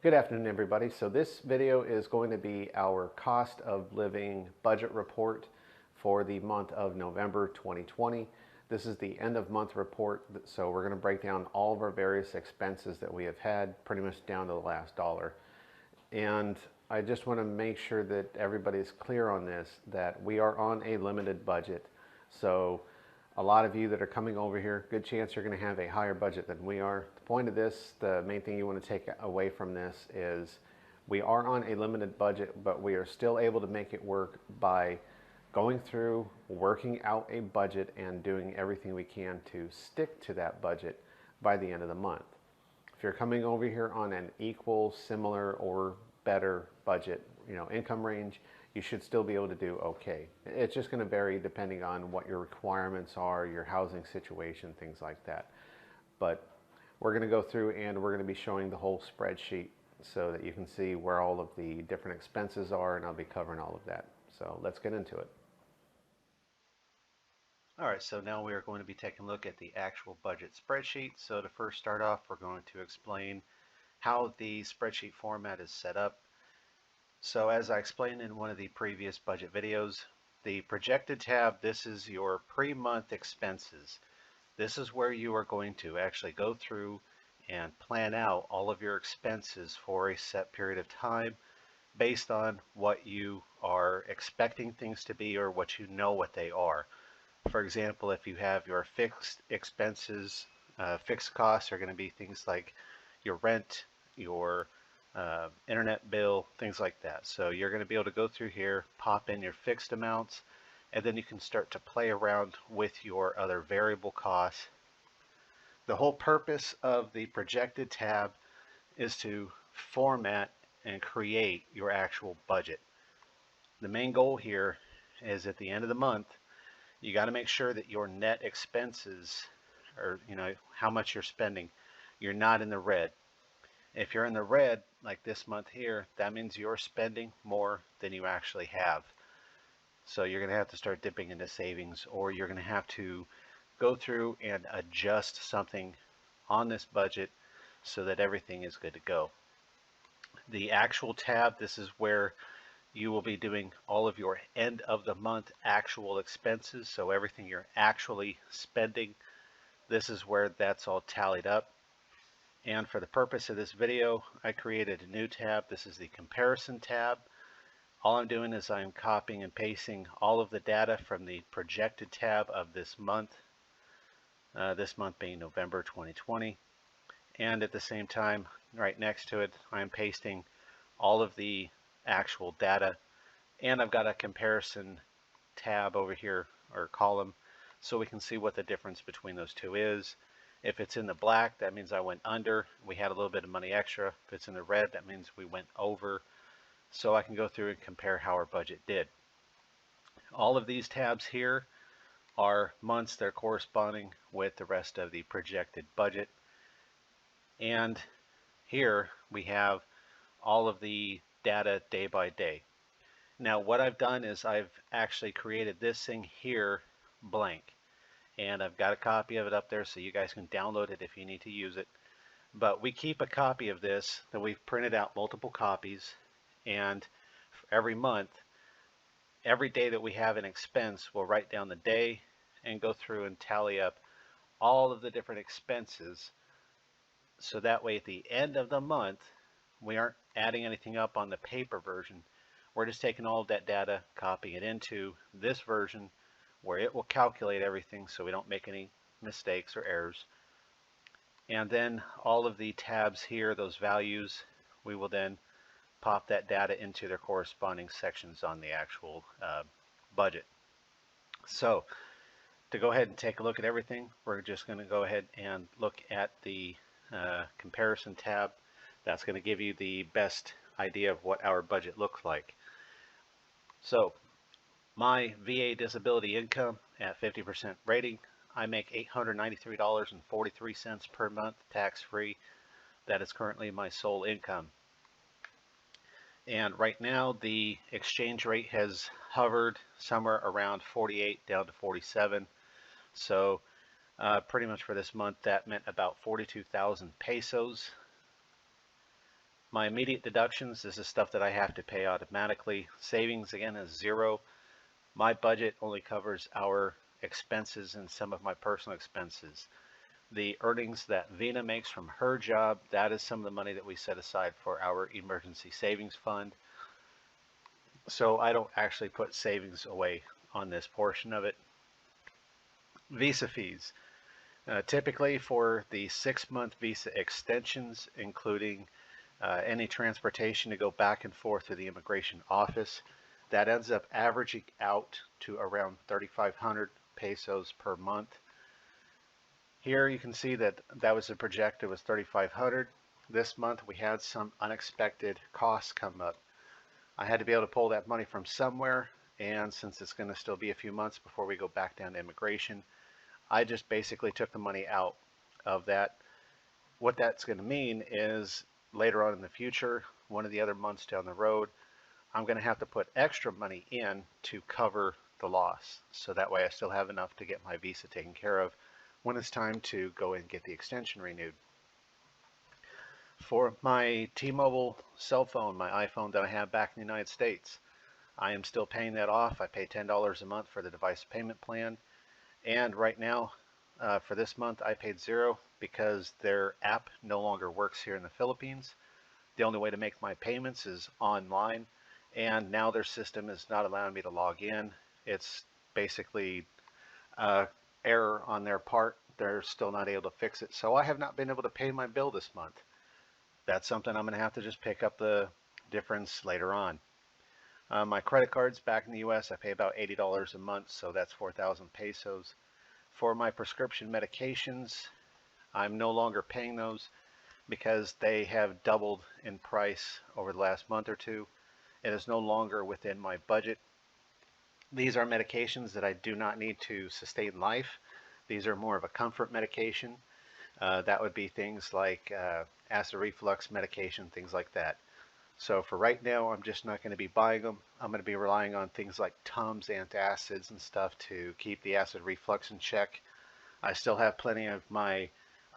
Good afternoon, everybody. So this video is going to be our cost of living budget report for the month of November 2020. This is the end of month report, so we're going to break down all of our various expenses that we have had, pretty much down to the last dollar. And I just want to make sure that everybody's clear on this, that we are on a limited budget. So a lot of you that are coming over here, good chance you're going to have a higher budget than we are. The point of this, the main thing you want to take away from this is we are on a limited budget, but we are still able to make it work by going through, working out a budget, and doing everything we can to stick to that budget by the end of the month. If you're coming over here on an equal, similar, or better budget, income range, you should still be able to do okay. It's just going to vary depending on what your requirements are, your housing situation, things like that. But we're going to go through and we're going to be showing the whole spreadsheet so that you can see where all of the different expenses are, and I'll be covering all of that. So let's get into it. All right, so now we are going to be taking a look at the actual budget spreadsheet. So to first start off, we're going to explain how the spreadsheet format is set up. So as I explained in one of the previous budget videos, the projected tab, this is your pre-month expenses. This is where you are going to actually go through and plan out all of your expenses for a set period of time based on what you are expecting things to be or what you know what they are. For example, if you have your fixed expenses, fixed costs are going to be things like your rent, your internet bill, things like that. So you're going to be able to go through here, pop in your fixed amounts, and then you can start to play around with your other variable costs. The whole purpose of the projected tab is to format and create your actual budget. The main goal here is at the end of the month, you got to make sure that your net expenses, or how much you're spending, you're not in the red. If you're in the red, like this month here, that means you're spending more than you actually have. So you're going to have to start dipping into savings, or you're going to have to go through and adjust something on this budget so that everything is good to go. The actual tab, this is where you will be doing all of your end of the month actual expenses. So everything you're actually spending, this is where that's all tallied up. And for the purpose of this video, I created a new tab. This is the comparison tab. All I'm doing is I'm copying and pasting all of the data from the projected tab of this month being November 2020. And at the same time, right next to it, I'm pasting all of the actual data, and I've got a comparison tab over here, or column, so we can see what the difference between those two is. If it's in the black, that means I went under. We had a little bit of money extra. If it's in the red, that means we went over. So I can go through and compare how our budget did. All of these tabs here are months. They're corresponding with the rest of the projected budget. And here we have all of the data day by day. Now what I've done is I've actually created this thing here blank, and I've got a copy of it up there so you guys can download it if you need to use it. But we keep a copy of this that we've printed out multiple copies, and every month, every day that we have an expense, we'll write down the day and go through and tally up all of the different expenses, so that way at the end of the month we aren't adding anything up on the paper version. We're just taking all of that data, copying it into this version where it will calculate everything so we don't make any mistakes or errors. And then all of the tabs here, those values, we will then pop that data into their corresponding sections on the actual budget. So to go ahead and take a look at everything, we're just going to go ahead and look at the comparison tab. That's going to give you the best idea of what our budget looks like. So my VA disability income at 50% rating, I make $893.43 per month tax-free. That is currently my sole income. And right now the exchange rate has hovered somewhere around 48 down to 47. So pretty much for this month that meant about 42,000 pesos. My immediate deductions, this is stuff that I have to pay automatically. Savings, again, is zero. My budget only covers our expenses and some of my personal expenses. The earnings that Vina makes from her job, that is some of the money that we set aside for our emergency savings fund. So I don't actually put savings away on this portion of it. Visa fees. Typically for the 6-month visa extensions, including any transportation to go back and forth to the immigration office, that ends up averaging out to around 3,500 pesos per month. Here you can see that that was the projected was 3,500. This month we had some unexpected costs come up. I had to be able to pull that money from somewhere, and since it's going to still be a few months before we go back down to immigration, I just basically took the money out of that. What that's going to mean is later on in the future, one of the other months down the road, I'm going to have to put extra money in to cover the loss. So that way I still have enough to get my visa taken care of when it's time to go and get the extension renewed. For my T-Mobile cell phone, my iPhone that I have back in the United States, I am still paying that off. I pay $10 a month for the device payment plan. And right now, for this month, I paid zero because their app no longer works here in the Philippines. The only way to make my payments is online, and now their system is not allowing me to log in. It's basically error on their part. They're still not able to fix it. So I have not been able to pay my bill this month. That's something I'm going to have to just pick up the difference later on. My credit cards back in the US, I pay about $80 a month, so that's 4,000 pesos. For my prescription medications, I'm no longer paying those because they have doubled in price over the last month or two. It is no longer within my budget. These are medications that I do not need to sustain life. These are more of a comfort medication. That would be things like acid reflux medication, things like that. So for right now, I'm just not going to be buying them. I'm going to be relying on things like Tums, antacids, and stuff to keep the acid reflux in check. I still have plenty of my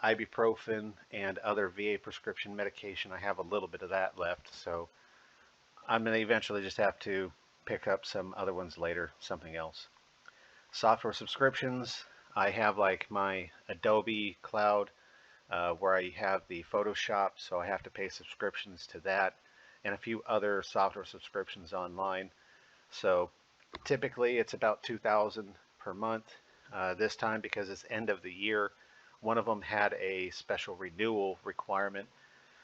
ibuprofen and other VA prescription medication. I have a little bit of that left, so I'm going to eventually just have to pick up some other ones later, something else. Software subscriptions, I have like my Adobe Cloud where I have the Photoshop, so I have to pay subscriptions to that, and a few other software subscriptions online. So typically it's about 2,000 per month. This time, because it's end of the year, one of them had a special renewal requirement,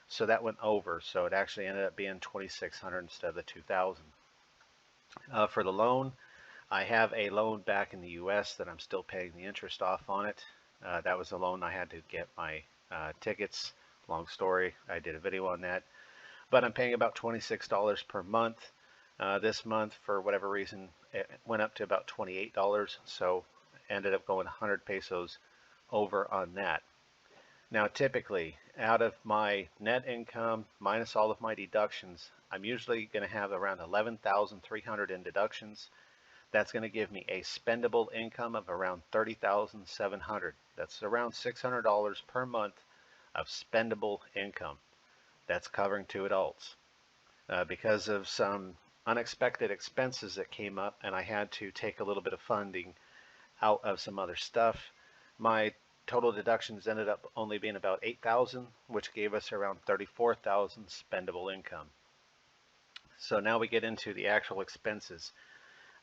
so that went over. So it actually ended up being 2,600 instead of the 2,000. For the loan, I have a loan back in the US that I'm still paying the interest off on it. That was a loan I had to get my tickets. Long story, I did a video on that. But I'm paying about $26 per month. This month, for whatever reason, it went up to about $28, so ended up going 100 pesos over on that. Now, typically, out of my net income minus all of my deductions, I'm usually going to have around 11,300 in deductions. That's going to give me a spendable income of around 30,700. That's around $600 per month of spendable income. That's covering 2 adults. Because of some unexpected expenses that came up and I had to take a little bit of funding out of some other stuff, my total deductions ended up only being about 8,000, which gave us around 34,000 spendable income. So now we get into the actual expenses.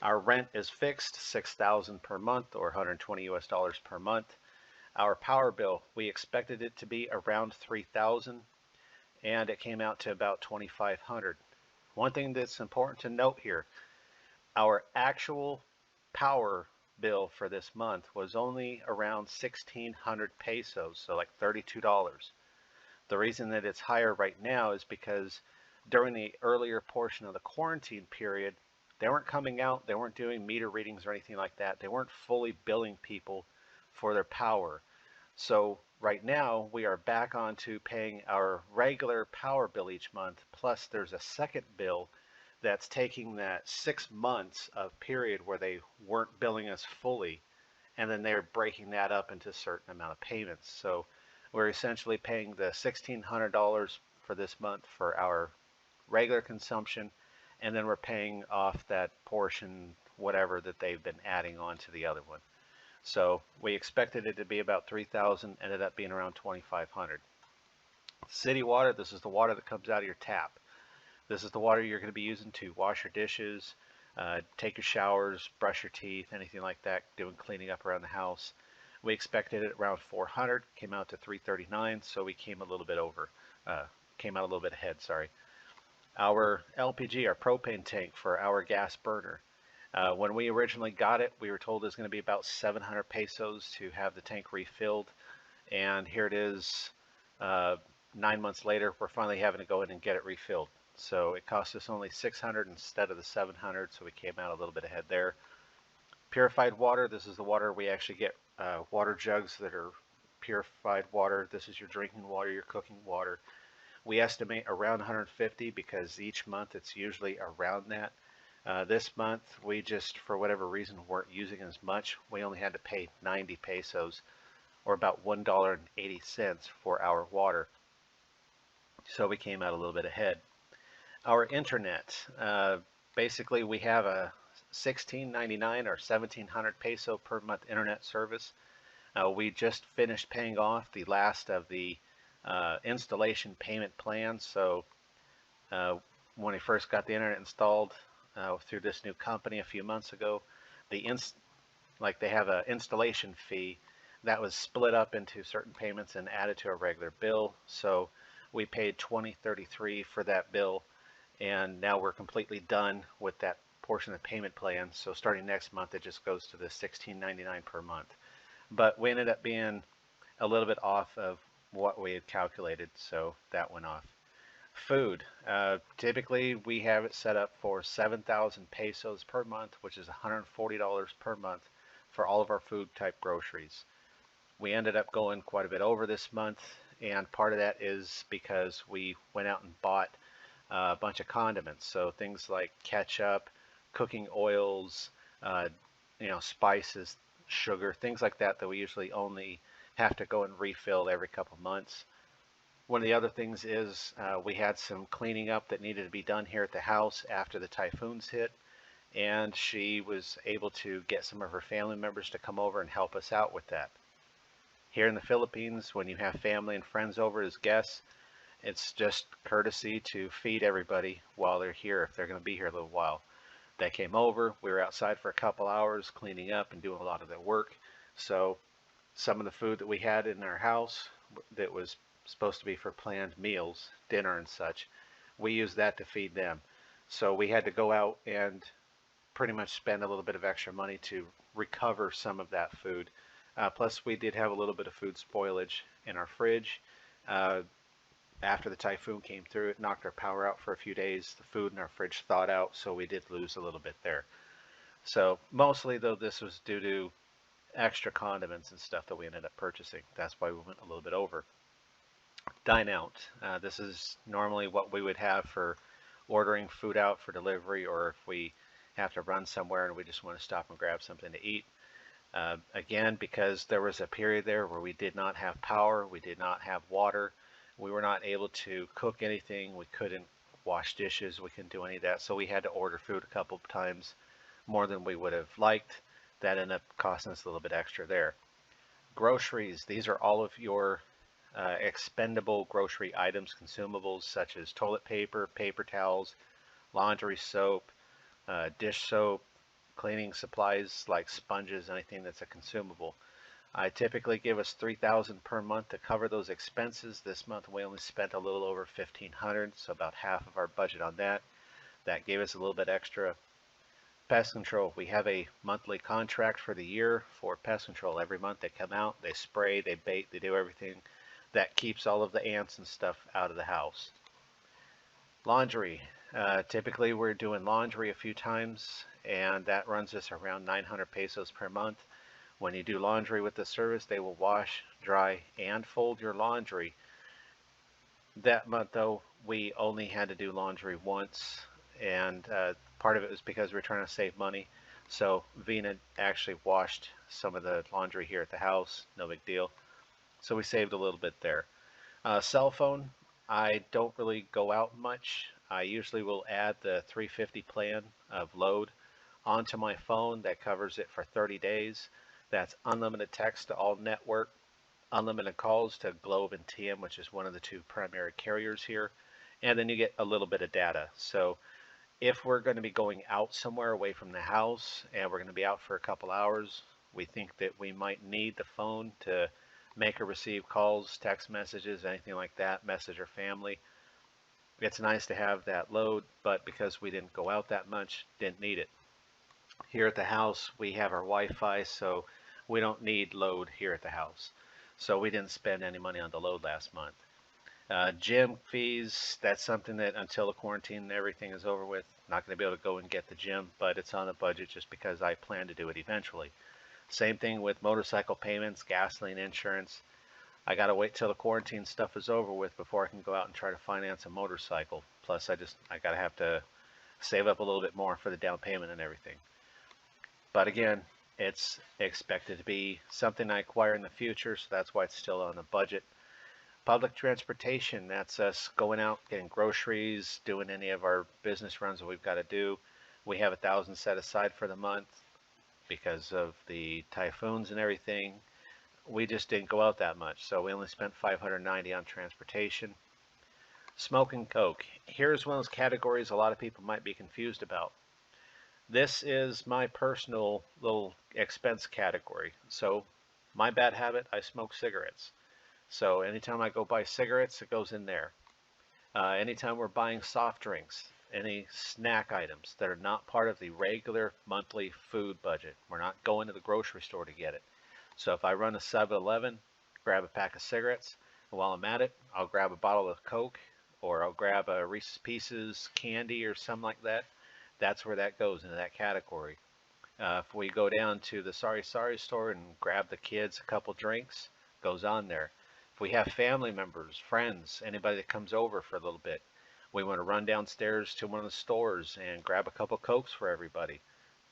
Our rent is fixed, 6,000 per month, or 120 US dollars per month. Our power bill, we expected it to be around 3,000, and it came out to about 2,500. One thing that's important to note here, our actual power bill for this month was only around 1,600 pesos, so like $32. The reason that it's higher right now is because during the earlier portion of the quarantine period, they weren't coming out, they weren't doing meter readings or anything like that. They weren't fully billing people for their power. So right now we are back onto paying our regular power bill each month, plus there's a second bill that's taking that 6 months of period where they weren't billing us fully, and then they're breaking that up into a certain amount of payments. So we're essentially paying the $1,600 for this month for our regular consumption, and then we're paying off that portion, whatever that they've been adding on to the other one. So we expected it to be about 3,000, ended up being around 2,500. City water, this is the water that comes out of your tap. This is the water you're going to be using to wash your dishes, take your showers, brush your teeth, anything like that, doing cleaning up around the house. We expected it around 400, came out to 339, so we came a little bit over, came out a little bit ahead, sorry. Our LPG, our propane tank for our gas burner. When we originally got it, we were told it was going to be about 700 pesos to have the tank refilled, and here it is. 9 months later, we're finally having to go in and get it refilled. So it cost us only 600 instead of the 700, so we came out a little bit ahead there. Purified water, this is the water we actually get, water jugs that are purified water. This is your drinking water, your cooking water. We estimate around 150 because each month it's usually around that. This month we just, for whatever reason, weren't using as much. We only had to pay 90 pesos or about $1.80 for our water. So we came out a little bit ahead. Our internet, basically we have a 16.99 or 1,700 peso per month internet service. We just finished paying off the last of the installation payment plans. So when we first got the internet installed through this new company a few months ago, they have an installation fee that was split up into certain payments and added to a regular bill. So we paid $20.33 for that bill, and now we're completely done with that portion of the payment plan. So starting next month, it just goes to the $16.99 per month. But we ended up being a little bit off of what we had calculated, so that went off. Food, typically we have it set up for 7,000 pesos per month, which is $140 per month for all of our food type groceries. We ended up going quite a bit over this month, and part of that is because we went out and bought a bunch of condiments, so things like ketchup, cooking oils, spices, sugar, things like that we usually only have to go and refill every couple months. One of the other things is we had some cleaning up that needed to be done here at the house after the typhoons hit, and she was able to get some of her family members to come over and help us out with that. Here in the Philippines, when you have family and friends over as guests, it's just courtesy to feed everybody while they're here, if they're going to be here a little while. They came over, we were outside for a couple hours cleaning up and doing a lot of their work. So some of the food that we had in our house that was supposed to be for planned meals, dinner and such, we used that to feed them. So we had to go out and pretty much spend a little bit of extra money to recover some of that food. Plus we did have a little bit of food spoilage in our fridge. After the typhoon came through, it knocked our power out for a few days. The food in our fridge thawed out, so we did lose a little bit there. So mostly though, this was due to extra condiments and stuff that we ended up purchasing. That's why we went a little bit over. Dine out. This is normally what we would have for ordering food out for delivery, or if we have to run somewhere and we just want to stop and grab something to eat. Again, because there was a period there where we did not have power, we did not have water, we were not able to cook anything, we couldn't wash dishes, we couldn't do any of that, so we had to order food a couple of times more than we would have liked. That ended up costing us a little bit extra there. Groceries, these are all of your expendable grocery items, consumables such as toilet paper, paper towels, laundry soap, dish soap, cleaning supplies like sponges, anything that's a consumable. I typically give us 3,000 per month to cover those expenses. This month we only spent a little over 1,500, so about half of our budget on that. That gave us a little bit extra. Pest control, we have a monthly contract for the year for pest control. Every month they come out, they spray, they bait, they do everything that keeps all of the ants and stuff out of the house. Laundry, typically we're doing laundry a few times, and that runs us around 900 pesos per month. When you do laundry with the service, they will wash, dry, and fold your laundry. That month though, we only had to do laundry once, and part of it was because we were trying to save money. So Vina actually washed some of the laundry here at the house, no big deal. So we saved a little bit there. Cell phone, I don't really go out much. I usually will add the 350 plan of load onto my phone that covers it for 30 days. That's unlimited text to all network, unlimited calls to Globe and TM, which is one of the two primary carriers here. And then you get a little bit of data. So if we're going to be going out somewhere away from the house and we're going to be out for a couple hours, we think that we might need the phone to make or receive calls, text messages, anything like that, message our family. It's nice to have that load, but because we didn't go out that much, didn't need it. Here at the house, we have our Wi-Fi, so we don't need load here at the house. So we didn't spend any money on the load last month. Gym fees, that's something that until the quarantine and everything is over with, not going to be able to go and get the gym, but it's on a budget just because I plan to do it eventually. Same thing with motorcycle payments, gasoline, insurance. I got to wait till the quarantine stuff is over with before I can go out and try to finance a motorcycle. Plus, I got to have to save up a little bit more for the down payment and everything. But again, it's expected to be something I acquire in the future, so that's why it's still on the budget. Public transportation, that's us going out, getting groceries, doing any of our business runs that we've got to do. We have 1,000 set aside for the month because of the typhoons and everything. We just didn't go out that much, so we only spent 590 on transportation. Smoke and coke. Here's one of those categories a lot of people might be confused about. This is my personal little expense category. So my bad habit, I smoke cigarettes. So anytime I go buy cigarettes, it goes in there. Anytime we're buying soft drinks, any snack items that are not part of the regular monthly food budget, we're not going to the grocery store to get it. So if I run a 7-Eleven, grab a pack of cigarettes, and while I'm at it, I'll grab a bottle of Coke or I'll grab a Reese's Pieces candy or something like that. That's where that goes into that category. If we go down to the Sorry Sorry store and grab the kids a couple drinks, goes on there. If we have family members, friends, anybody that comes over for a little bit, we want to run downstairs to one of the stores and grab a couple Cokes for everybody.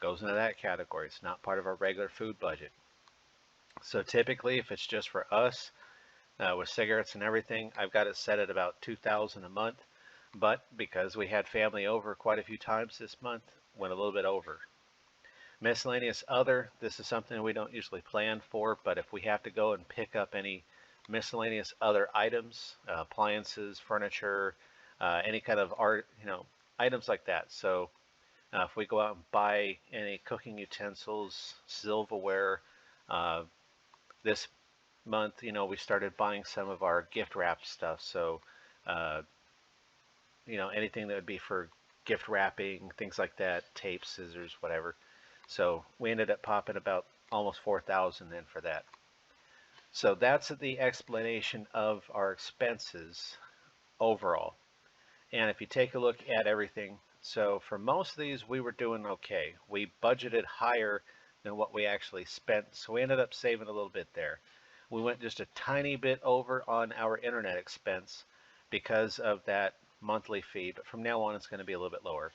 Goes into that category. It's not part of our regular food budget. So typically, if it's just for us, with cigarettes and everything, I've got it set at about 2,000 a month. But because we had family over quite a few times this month, went a little bit over. Miscellaneous other, this is something we don't usually plan for, but if we have to go and pick up any miscellaneous other items, appliances, furniture, any kind of art, items like that. So if we go out and buy any cooking utensils, silverware, uh, this month, we started buying some of our gift wrap stuff. So, uh, anything that would be for gift wrapping, things like that, tape, scissors, whatever. So we ended up popping about almost 4,000 in for that. So that's the explanation of our expenses overall. And if you take a look at everything, so for most of these, we were doing okay. We budgeted higher than what we actually spent, so we ended up saving a little bit there. We went just a tiny bit over on our internet expense because of that monthly fee, but from now on, it's going to be a little bit lower.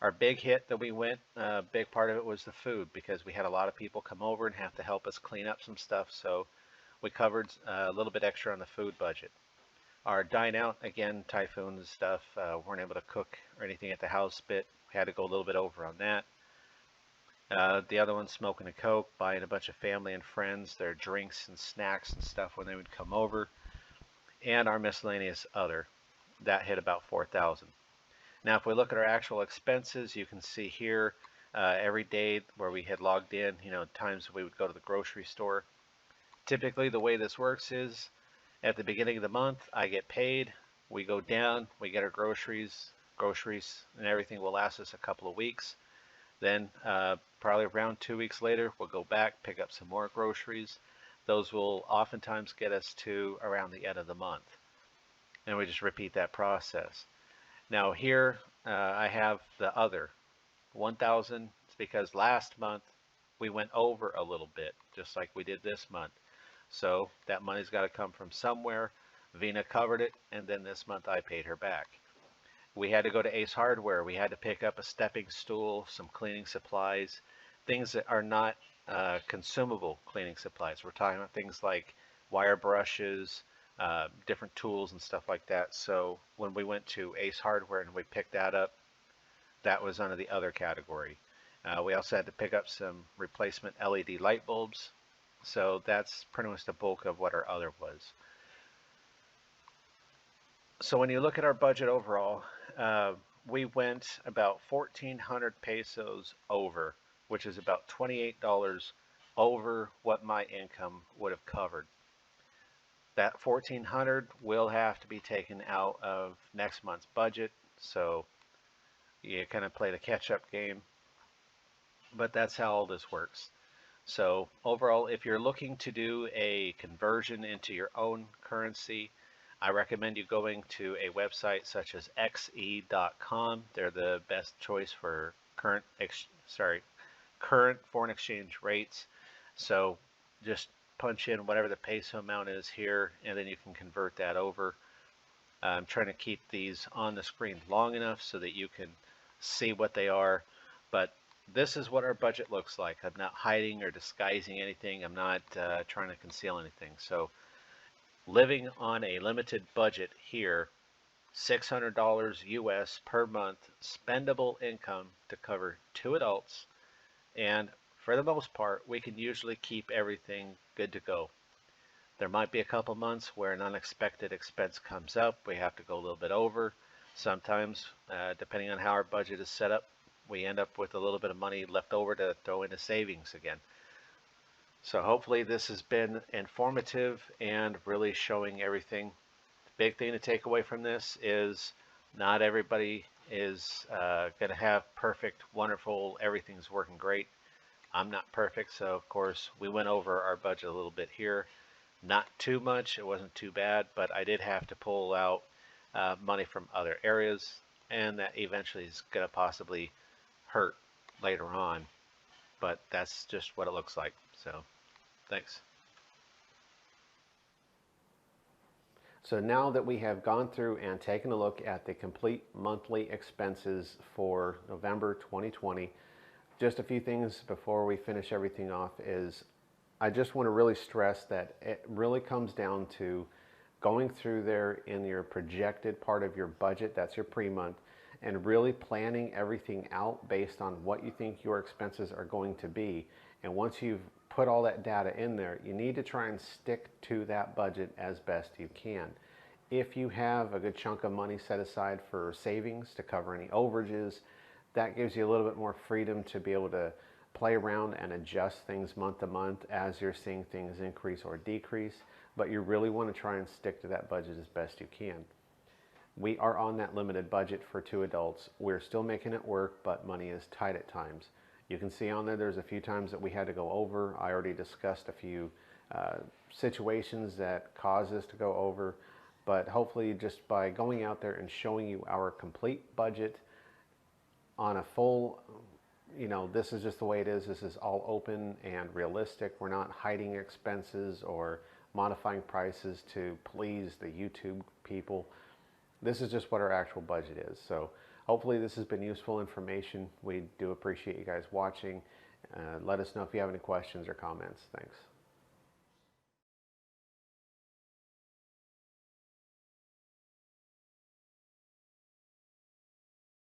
Our big hit that we went, a big part of it was the food because we had a lot of people come over and have to help us clean up some stuff, so we covered a little bit extra on the food budget. Our dine out, again, typhoons and stuff, weren't able to cook or anything at the house, but we had to go a little bit over on that. The other one, smoking a Coke, buying a bunch of family and friends, their drinks and snacks and stuff when they would come over. And our miscellaneous other, that hit about 4,000. Now, if we look at our actual expenses, you can see here every day where we had logged in, times we would go to the grocery store. Typically, the way this works is at the beginning of the month, I get paid, we go down, we get our groceries, and everything will last us a couple of weeks. Then probably around 2 weeks later, we'll go back, pick up some more groceries. Those will oftentimes get us to around the end of the month. And we just repeat that process. Now here I have the other 1,000. It's because last month we went over a little bit, just like we did this month. So that money's got to come from somewhere. Vina covered it, and then this month I paid her back. We had to go to Ace Hardware. We had to pick up a stepping stool, some cleaning supplies, things that are not consumable cleaning supplies. We're talking about things like wire brushes, different tools and stuff like that. So when we went to Ace Hardware and we picked that up, that was under the other category. We also had to pick up some replacement LED light bulbs. So that's pretty much the bulk of what our other was. So when you look at our budget overall, we went about 1,400 pesos over, which is about $28 over what my income would have covered. That 1,400 will have to be taken out of next month's budget, so you kind of play the catch-up game, but that's how all this works. So overall, if you're looking to do a conversion into your own currency, I recommend you going to a website such as xe.com. They're the best choice for current foreign exchange rates. So just punch in whatever the peso amount is here, and then you can convert that over. I'm trying to keep these on the screen long enough so that you can see what they are, but this is what our budget looks like. I'm not hiding or disguising anything. I'm not trying to conceal anything. So living on a limited budget here, $600 US per month, spendable income to cover 2 adults, and for the most part, we can usually keep everything good to go. There might be a couple months where an unexpected expense comes up. We have to go a little bit over. Sometimes, depending on how our budget is set up, we end up with a little bit of money left over to throw into savings again. So hopefully this has been informative and really showing everything. The big thing to take away from this is not everybody is going to have perfect, wonderful, everything's working great. I'm not perfect, so of course we went over our budget a little bit here. Not too much, it wasn't too bad, but I did have to pull out money from other areas, and that eventually is going to possibly hurt later on, but that's just what it looks like. So thanks. So now that we have gone through and taken a look at the complete monthly expenses for November 2020, just a few things before we finish everything off is I just want to really stress that it really comes down to going through there in your projected part of your budget, that's your pre-month, and really planning everything out based on what you think your expenses are going to be. And once you've put all that data in there, you need to try and stick to that budget as best you can. If you have a good chunk of money set aside for savings to cover any overages, that gives you a little bit more freedom to be able to play around and adjust things month to month as you're seeing things increase or decrease, but you really want to try and stick to that budget as best you can. We are on that limited budget for 2 adults. We're still making it work, but money is tight at times. You can see on there's a few times that we had to go over. I already discussed a few situations that caused us to go over, but hopefully just by going out there and showing you our complete budget on a full, this is just the way it is. This is all open and realistic. We're not hiding expenses or modifying prices to please the YouTube people. This is just what our actual budget is. So hopefully this has been useful information. We do appreciate you guys watching. Let us know if you have any questions or comments. Thanks.